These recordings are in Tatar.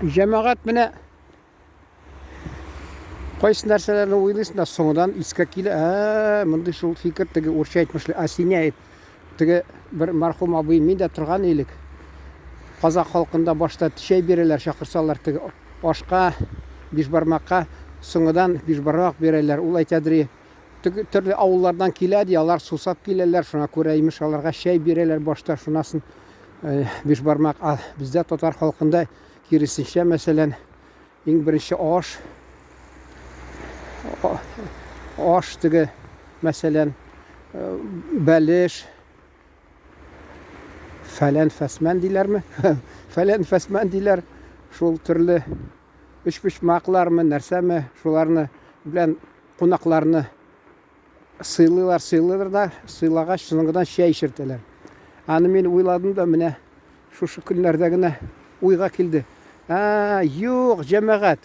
Cemaat mene qaysı нәрселерni ойлайсыңдар, соңынан искә килә, мондай шул фикер теге урысча әйтмешле, осеняет. Теге бер мархум абый мин дә торган идек. Казак халкында башта чәй бирәләр, чакырсалар, теге ашка, бишбармакка, соңыдан бишбармак бирәләр. Ул әйтәдер, теге төрле авыллардан килә ди, алар сусап киләләр, шуңа күрә имеш аларга чәй бирәләр башта, шунасын бишбармак. Бездә татар халкында киресенчә, мәсәлән, иң беренче аш теге, мәсәлән, бәлеш, фәлән фәсмән диләрме? Фәлән фәсмән диләр. Шул төрле өчпочмаклармы, нәрсәме, шуларны белән кунакларны сыйлыйлар да, сыйлагач соңыннан чәй эчертәләр. Аны мин уйладым да, менә шушы көннәрдә генә уйга килде. Юк, җәмәгать.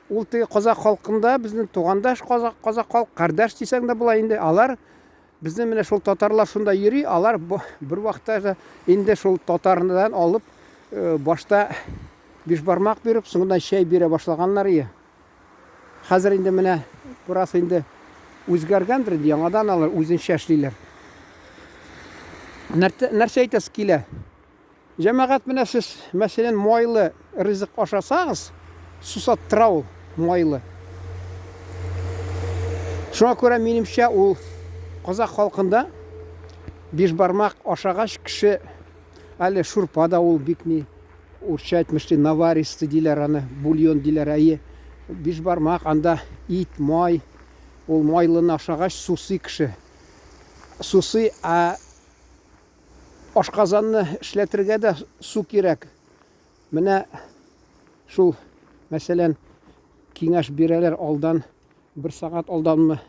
Ул теге казак халкында безнең тугандаш казак халк, кардаш дисәң дә була инде. Алар безнең менә шул татарлар шунда йөри, алар бер вакытта инде шул татардан алып башта бишбармак биреп, соңыннан чәй бирә башлаганнар ие. Хәзер инде менә бурасы инде үзгәргәндер, яңадан алар үзенчә эшлиләр. Нәрсә әйтәсе килә? Җәмәгать, менә сез, мәсәлән, майлы ризык ашасагыз, сусаттыра ул майлы. Шуңа күрә минемчә ул казак халкында бишбармак ашагач кеше әле шурпа да ул бик ни урысча әйтмешли, наваристы диләр аны, бульон диләр, бишбармак, анда ит, май, ул майлыны ашагач сусы кеше. Сусы, ашказанны эшләтергә дә су кирәк. Менә шул, мәсәлән, киңәш бирәләр алдан, бер сагать алданмы,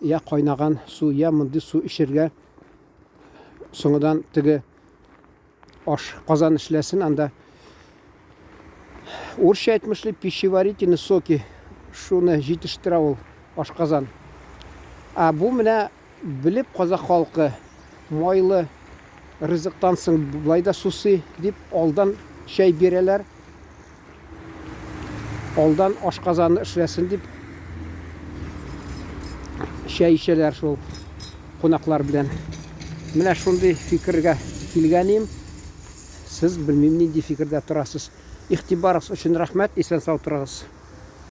я кайнаган су, я мондый су эчергә, соңыдан теге казан эшләсен, анда урысча әйтмешли, пищеварительный соки, шуны җитештерә ул ашказан. Бу менә белеп казак халкы майлы ризыктан соң булайда сусы дип алдан чәй бирәләр. Алдан ашказанны эшләсен дип чәй эчәләр шул кунаклар белән. Менә шундый фикергә килгәнем. Сез белмим нинди фикердә торасыз. Игътибарыгыз өчен рәхмәт, исән сау торыгыз.